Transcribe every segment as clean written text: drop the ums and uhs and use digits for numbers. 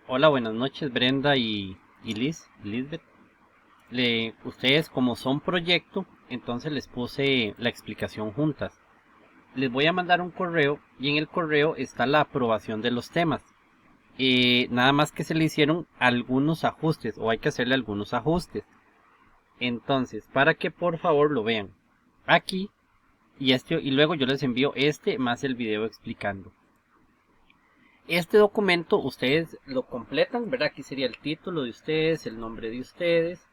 Hola, buenas noches Brenda y Lisbeth. Ustedes como son proyecto, entonces les puse la explicación juntas. Les voy a mandar un correo y en el correo está la aprobación de los temas. Nada más que se le hicieron algunos ajustes o hay que hacerle algunos ajustes. Entonces, para que por favor lo vean aquí y luego yo les envío este más el video explicando. Este documento ustedes lo completan, ¿verdad? Aquí sería el título de ustedes, el nombre de ustedes.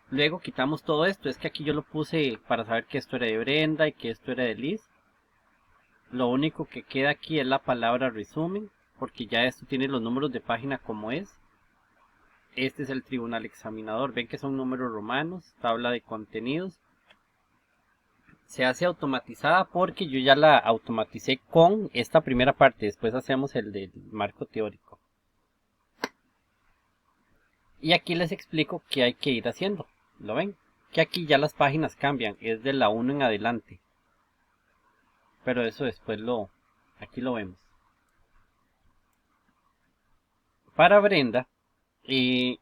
Luego quitamos todo esto. Es que aquí yo lo puse para saber que esto era de Brenda y que esto era de Liz. Lo único que queda aquí es la palabra resumen, porque ya esto tiene los números de página como es. Este es el tribunal examinador. Ven que son números romanos, tabla de contenidos. Se hace automatizada porque yo ya la automaticé con esta primera parte. Después hacemos el del marco teórico. Y aquí les explico qué hay que ir haciendo. ¿Lo ven? Que aquí ya las páginas cambian. Es de la 1 en adelante. Pero eso aquí lo vemos. Para Brenda, eh,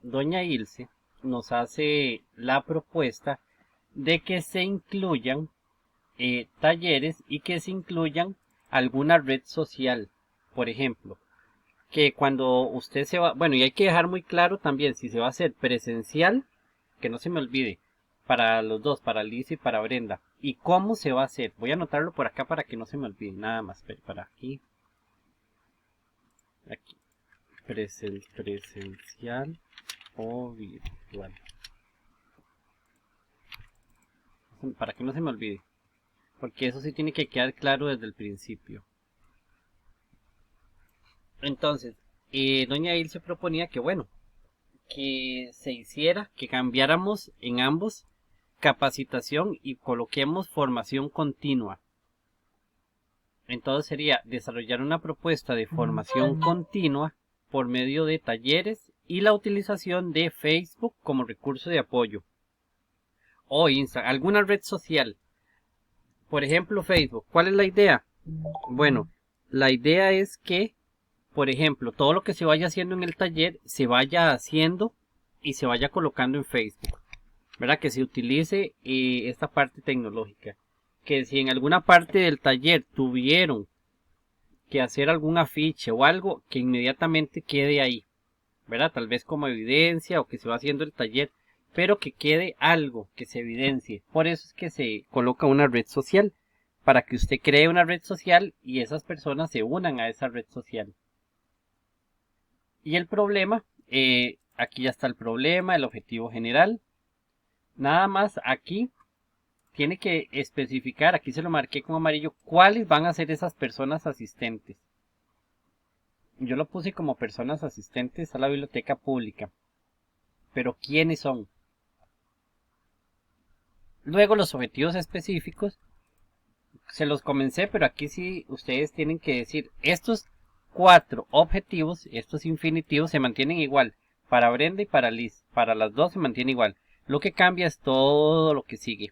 doña Ilse nos hace la propuesta de que se incluyan talleres y que se incluyan alguna red social. Por ejemplo, que cuando usted se va, bueno, y hay que dejar muy claro también si se va a hacer presencial, que no se me olvide, para los dos, para Liz y para Brenda. ¿Y cómo se va a hacer? Voy a anotarlo por acá para que no se me olvide nada más. Para aquí, presencial o virtual. Para que no se me olvide. Porque eso sí tiene que quedar claro desde el principio. Entonces, doña Il se proponía que, bueno, que se hiciera, que cambiáramos en ambos capacitación y coloquemos formación continua. Entonces sería desarrollar una propuesta de formación continua por medio de talleres y la utilización de Facebook como recurso de apoyo o Instagram, alguna red social. Por ejemplo, Facebook. ¿Cuál es la idea? Bueno, la idea es que, por ejemplo, todo lo que se vaya haciendo en el taller se vaya haciendo y se vaya colocando en Facebook. ¿Verdad? Que se utilice esta parte tecnológica. Que si en alguna parte del taller tuvieron que hacer algún afiche o algo, que inmediatamente quede ahí, ¿verdad? Tal vez como evidencia o que se va haciendo el taller, pero que quede algo que se evidencie. Por eso es que se coloca una red social, para que usted cree una red social y esas personas se unan a esa red social. Y el problema, aquí ya está el problema, el objetivo general. Nada más aquí tiene que especificar, aquí se lo marqué con amarillo, cuáles van a ser esas personas asistentes. Yo lo puse como personas asistentes a la biblioteca pública. Pero ¿quiénes son? Luego los objetivos específicos. Se los comencé, pero aquí sí ustedes tienen que decir, estos 4 objetivos, estos infinitivos se mantienen igual. Para Brenda y para Liz. Para las dos se mantiene igual. Lo que cambia es todo lo que sigue.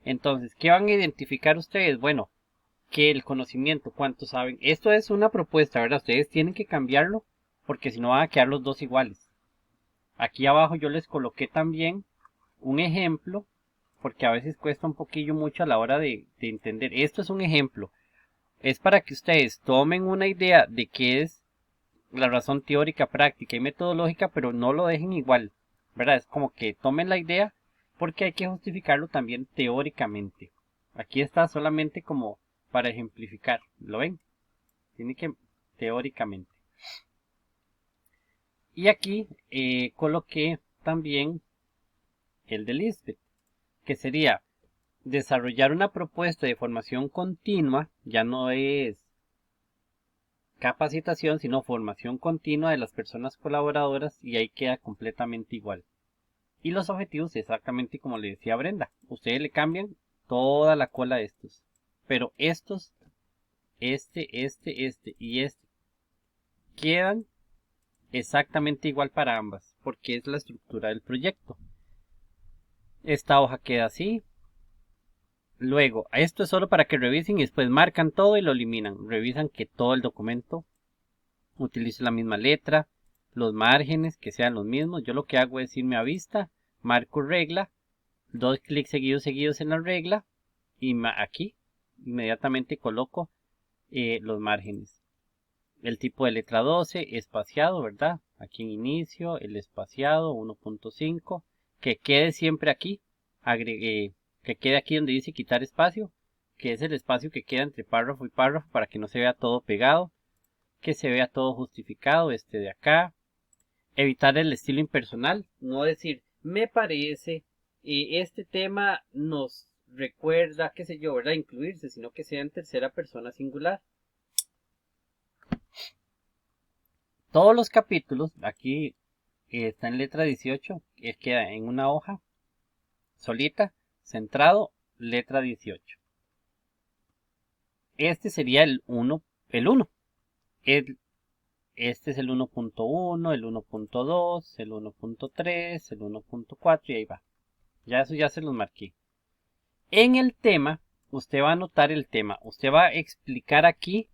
Entonces, ¿qué van a identificar ustedes? Bueno, que el conocimiento, cuánto saben. Esto es una propuesta, ¿verdad? Ustedes tienen que cambiarlo porque si no van a quedar los dos iguales. Aquí abajo yo les coloqué también un ejemplo porque a veces cuesta un poquillo mucho a la hora de entender. Esto es un ejemplo. Es para que ustedes tomen una idea de qué es la razón teórica, práctica y metodológica, pero no lo dejen igual, ¿verdad? Es como que tomen la idea porque hay que justificarlo también teóricamente. Aquí está solamente como para ejemplificar, ¿lo ven? Tiene que teóricamente. Y aquí coloqué también el de Lisbeth, que sería desarrollar una propuesta de formación continua, ya no es capacitación, sino formación continua de las personas colaboradoras y ahí queda completamente igual. Y los objetivos exactamente como le decía Brenda, ustedes le cambian toda la cola a estos, pero estos, este y este quedan exactamente igual para ambas, porque es la estructura del proyecto. Esta hoja queda así. Luego, esto es solo para que revisen y después marcan todo y lo eliminan. Revisan que todo el documento utilizo la misma letra, los márgenes que sean los mismos. Yo lo que hago es irme a vista, marco regla, 2 clics seguidos en la regla y aquí inmediatamente coloco los márgenes. El tipo de letra 12, espaciado, ¿verdad? Aquí en inicio, el espaciado 1.5, que quede siempre aquí, que quede aquí donde dice quitar espacio, que es el espacio que queda entre párrafo y párrafo para que no se vea todo pegado, que se vea todo justificado, este de acá. Evitar el estilo impersonal, no decir, me parece, este tema nos recuerda, qué sé yo, ¿verdad? Incluirse, sino que sea en tercera persona singular. Todos los capítulos, aquí está en letra 18, queda en una hoja solita, centrado, letra 18. Este sería el 1. Este es el 1.1, el 1.2, el 1.3, el 1.4 y ahí va. Eso ya se los marqué. En el tema, usted va a anotar el tema. Usted va a explicar aquí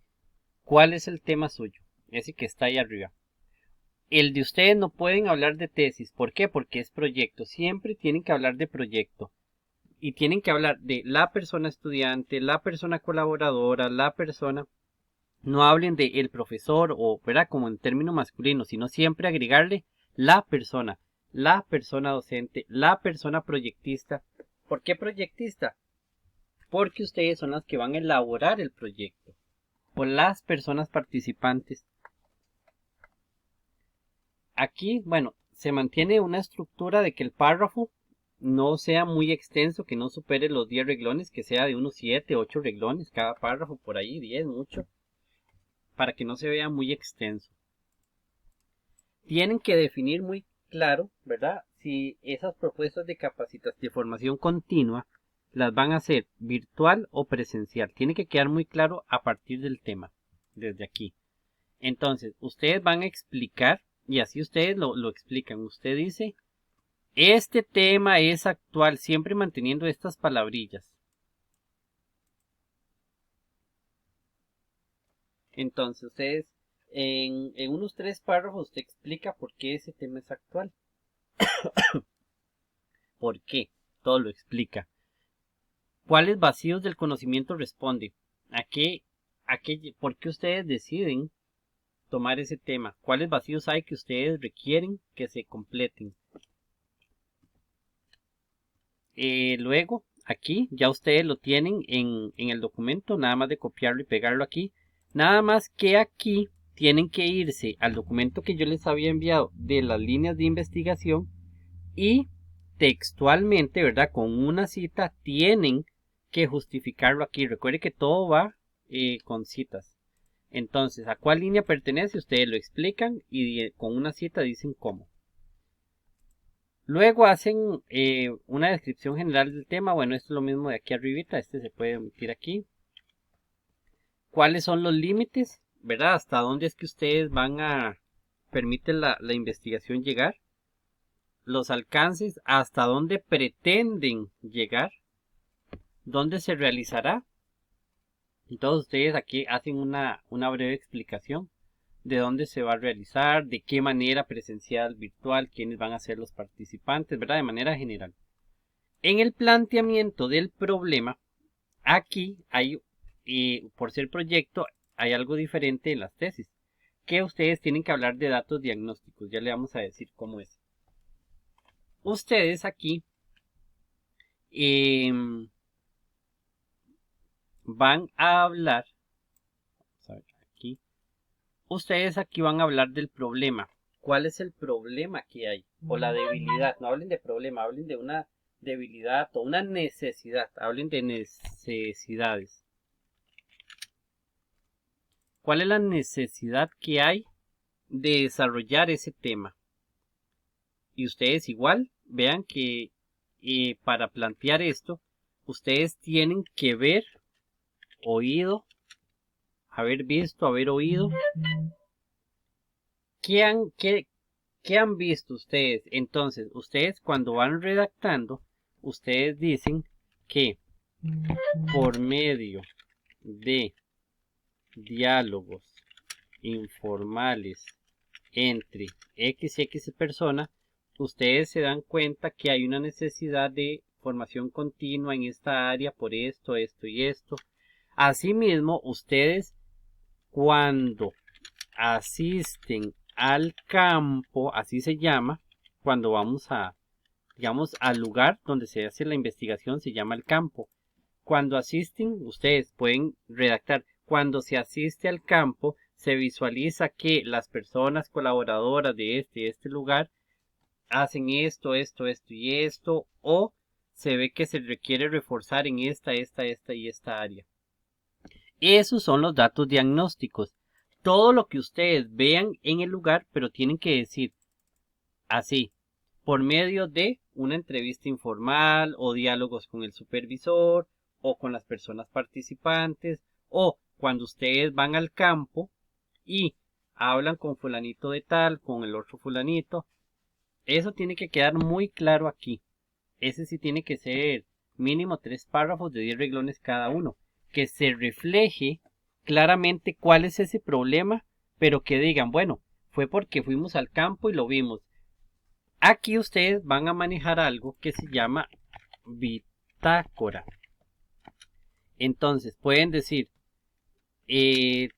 cuál es el tema suyo. Ese que está ahí arriba. El de ustedes no pueden hablar de tesis. ¿Por qué? Porque es proyecto. Siempre tienen que hablar de proyecto. Y tienen que hablar de la persona estudiante, la persona colaboradora, la persona. No hablen de el profesor o, ¿verdad? Como en término masculino, sino siempre agregarle la persona docente, la persona proyectista. ¿Por qué proyectista? Porque ustedes son las que van a elaborar el proyecto. O las personas participantes. Aquí, bueno, se mantiene una estructura de que el párrafo no sea muy extenso, que no supere los 10 renglones, que sea de unos 7, 8 renglones cada párrafo, por ahí 10, mucho, para que no se vea muy extenso. Tienen que definir muy claro, ¿verdad? Si esas propuestas de capacitación, de formación continua, las van a hacer virtual o presencial. Tiene que quedar muy claro a partir del tema, desde aquí. Entonces, ustedes van a explicar, y así ustedes lo explican. Usted dice, este tema es actual, siempre manteniendo estas palabrillas. Entonces, ustedes, en unos 3 párrafos, usted explica por qué ese tema es actual. ¿Por qué? Todo lo explica. ¿Cuáles vacíos del conocimiento responde? ¿Por qué ustedes deciden tomar ese tema? ¿Cuáles vacíos hay que ustedes requieren que se completen? Luego, aquí ya ustedes lo tienen en el documento, nada más de copiarlo y pegarlo aquí. Nada más que aquí tienen que irse al documento que yo les había enviado de las líneas de investigación y textualmente, ¿verdad? Con una cita tienen que justificarlo aquí. Recuerde que todo va con citas. Entonces, ¿a cuál línea pertenece? Ustedes lo explican y con una cita dicen cómo. Luego hacen una descripción general del tema. Bueno, esto es lo mismo de aquí arribita. Este se puede omitir aquí. ¿Cuáles son los límites? ¿Verdad? ¿Hasta dónde es que ustedes van a permitir la investigación llegar? Los alcances, hasta dónde pretenden llegar, dónde se realizará. Y todos ustedes aquí hacen una breve explicación de dónde se va a realizar, de qué manera, presencial, virtual, quiénes van a ser los participantes, ¿verdad? De manera general. En el planteamiento del problema, aquí hay, por ser proyecto, hay algo diferente en las tesis, que ustedes tienen que hablar de datos diagnósticos. Ya le vamos a decir cómo es. Ustedes aquí van a hablar, vamos a ver aquí, ustedes aquí van a hablar del problema. ¿Cuál es el problema que hay? O la debilidad. No hablen de problema, hablen de una debilidad o una necesidad. Hablen de necesidades. ¿Cuál es la necesidad que hay de desarrollar ese tema? Y ustedes igual vean que para plantear esto, ustedes tienen que ver, haber visto, haber oído. ¿Qué han visto ustedes? Entonces, ustedes cuando van redactando, ustedes dicen que por medio de diálogos informales entre X y X persona, ustedes se dan cuenta que hay una necesidad de formación continua en esta área por esto, esto y esto. Asimismo, ustedes cuando asisten al campo, así se llama, cuando vamos a, digamos, al lugar donde se hace la investigación, se llama el campo. Cuando asisten, ustedes pueden redactar, cuando se asiste al campo, se visualiza que las personas colaboradoras de este lugar hacen esto, esto, esto y esto, o se ve que se requiere reforzar en esta y esta área. Esos son los datos diagnósticos. Todo lo que ustedes vean en el lugar, pero tienen que decir así, por medio de una entrevista informal o diálogos con el supervisor o con las personas participantes, o cuando ustedes van al campo y hablan con fulanito de tal, con el otro fulanito. Eso tiene que quedar muy claro aquí. Ese sí tiene que ser mínimo 3 párrafos de 10 renglones cada uno. Que se refleje claramente cuál es ese problema, pero que digan, bueno, fue porque fuimos al campo y lo vimos. Aquí ustedes van a manejar algo que se llama bitácora. Entonces pueden decir,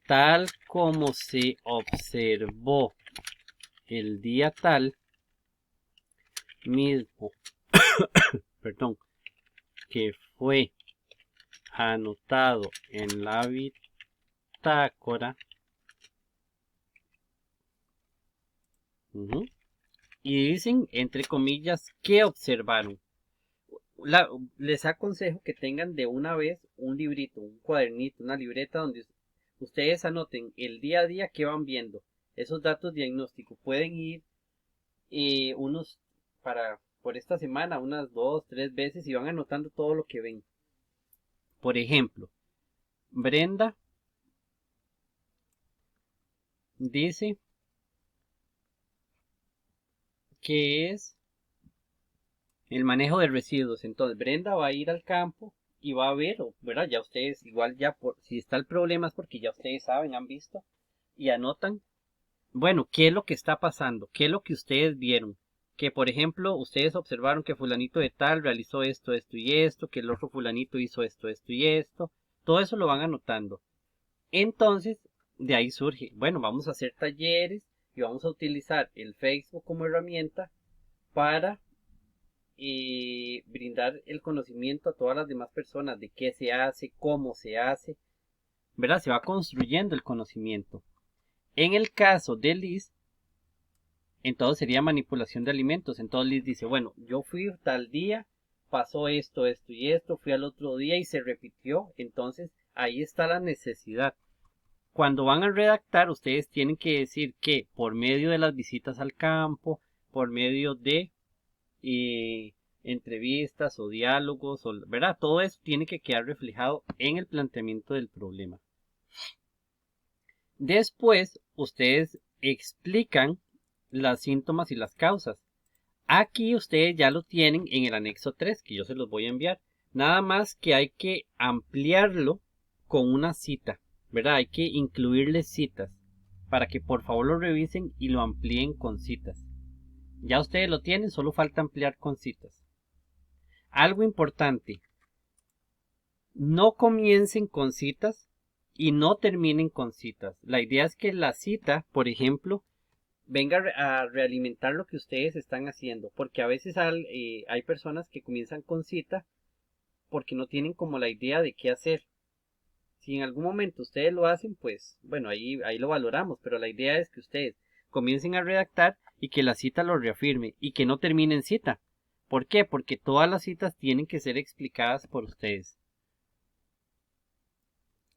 tal como se observó el día tal mismo, perdón, que fue anotado en la bitácora. Y dicen, entre comillas, ¿qué observaron? Les aconsejo que tengan de una vez un librito, un cuadernito, una libreta donde ustedes anoten el día a día que van viendo. Esos datos diagnósticos pueden ir unos por esta semana, unas 2, 3 veces y van anotando todo lo que ven. Por ejemplo, Brenda dice que es el manejo de residuos. Entonces Brenda va a ir al campo y va a ver, ¿verdad? Ya ustedes, igual ya si está el problema es porque ya ustedes saben, han visto y anotan, bueno, ¿qué es lo que está pasando? ¿Qué es lo que ustedes vieron? Que por ejemplo, ustedes observaron que fulanito de tal realizó esto, esto y esto, que el otro fulanito hizo esto, esto y esto. Todo eso lo van anotando. Entonces, de ahí surge, bueno, vamos a hacer talleres y vamos a utilizar el Facebook como herramienta para brindar el conocimiento a todas las demás personas de qué se hace, cómo se hace, ¿verdad? Se va construyendo el conocimiento. En el caso de Liz, entonces sería manipulación de alimentos. Entonces Liz dice, bueno, yo fui tal día, pasó esto, esto y esto, fui al otro día y se repitió. Entonces ahí está la necesidad. Cuando van a redactar, ustedes tienen que decir que por medio de las visitas al campo, por medio de entrevistas o diálogos, ¿verdad? Todo eso tiene que quedar reflejado en el planteamiento del problema. Después, ustedes explican las síntomas y las causas. Aquí ustedes ya lo tienen en el anexo 3, que yo se los voy a enviar. Nada más que hay que ampliarlo con una cita, ¿verdad? Hay que incluirle citas para que por favor lo revisen y lo amplíen con citas. Ya ustedes lo tienen, solo falta ampliar con citas. Algo importante, no comiencen con citas y no terminen con citas. La idea es que la cita, por ejemplo, venga a realimentar lo que ustedes están haciendo, porque a veces hay personas que comienzan con cita porque no tienen como la idea de qué hacer. Si en algún momento ustedes lo hacen, pues bueno, ahí lo valoramos, pero la idea es que ustedes comiencen a redactar y que la cita lo reafirme y que no terminen cita. ¿Por qué? Porque todas las citas tienen que ser explicadas por ustedes.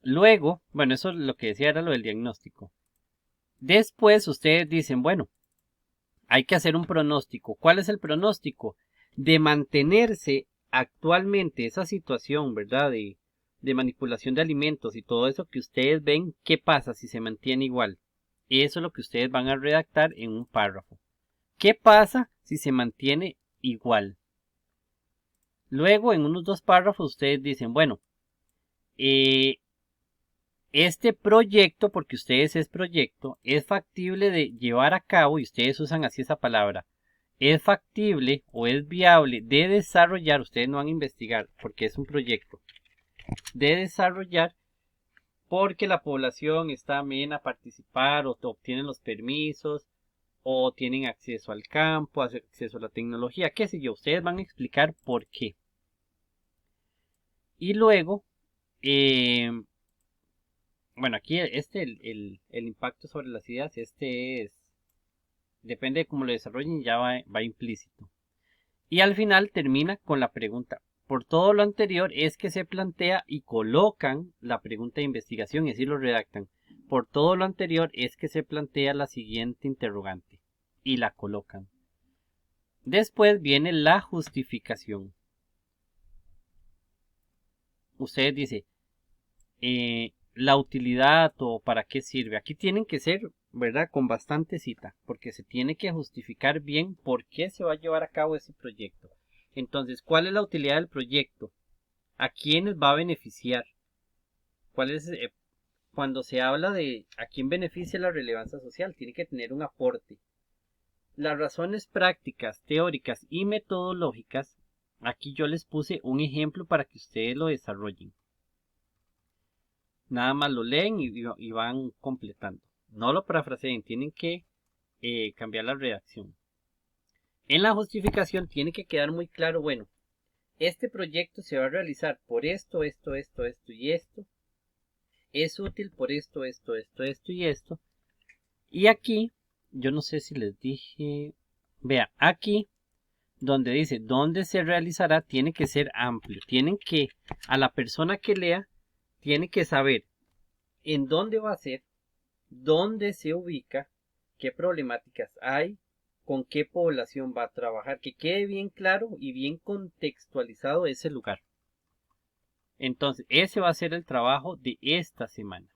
Luego, bueno, eso es lo que decía, era lo del diagnóstico. Después ustedes dicen, bueno, hay que hacer un pronóstico. ¿Cuál es el pronóstico? De mantenerse actualmente esa situación, ¿verdad? De manipulación de alimentos y todo eso que ustedes ven, ¿qué pasa si se mantiene igual? Eso es lo que ustedes van a redactar en un párrafo. ¿Qué pasa si se mantiene igual? Luego, en unos 2 párrafos, ustedes dicen, bueno, este proyecto, porque ustedes es proyecto, es factible de llevar a cabo, y ustedes usan así esa palabra, es factible o es viable de desarrollar, ustedes no van a investigar porque es un proyecto, de desarrollar porque la población está amena a participar o obtienen los permisos o tienen acceso al campo, acceso a la tecnología, qué sé yo, ustedes van a explicar por qué. Y luego, bueno, aquí el impacto sobre las ideas, depende de cómo lo desarrollen, ya va implícito. Y al final termina con la pregunta. Por todo lo anterior es que se plantea y colocan la pregunta de investigación y así lo redactan. Por todo lo anterior es que se plantea la siguiente interrogante y la colocan. Después viene la justificación. Ustedes dicen, la utilidad o para qué sirve. Aquí tienen que ser, ¿verdad? Con bastante cita, porque se tiene que justificar bien por qué se va a llevar a cabo ese proyecto. Entonces, ¿cuál es la utilidad del proyecto? ¿A quiénes va a beneficiar? ¿Cuál es, cuando se habla de a quién beneficia la relevancia social? Tiene que tener un aporte. Las razones prácticas, teóricas y metodológicas, aquí yo les puse un ejemplo para que ustedes lo desarrollen. Nada más lo leen y van completando. No lo parafraseen, tienen que cambiar la redacción. En la justificación tiene que quedar muy claro, bueno, este proyecto se va a realizar por esto y esto. Es útil por esto y esto. Y aquí, yo no sé si les dije, vea, aquí donde dice dónde se realizará tiene que ser amplio. Tienen que, a la persona que lea, tiene que saber en dónde va a ser, dónde se ubica, qué problemáticas hay, con qué población va a trabajar, que quede bien claro y bien contextualizado ese lugar. Entonces, ese va a ser el trabajo de esta semana.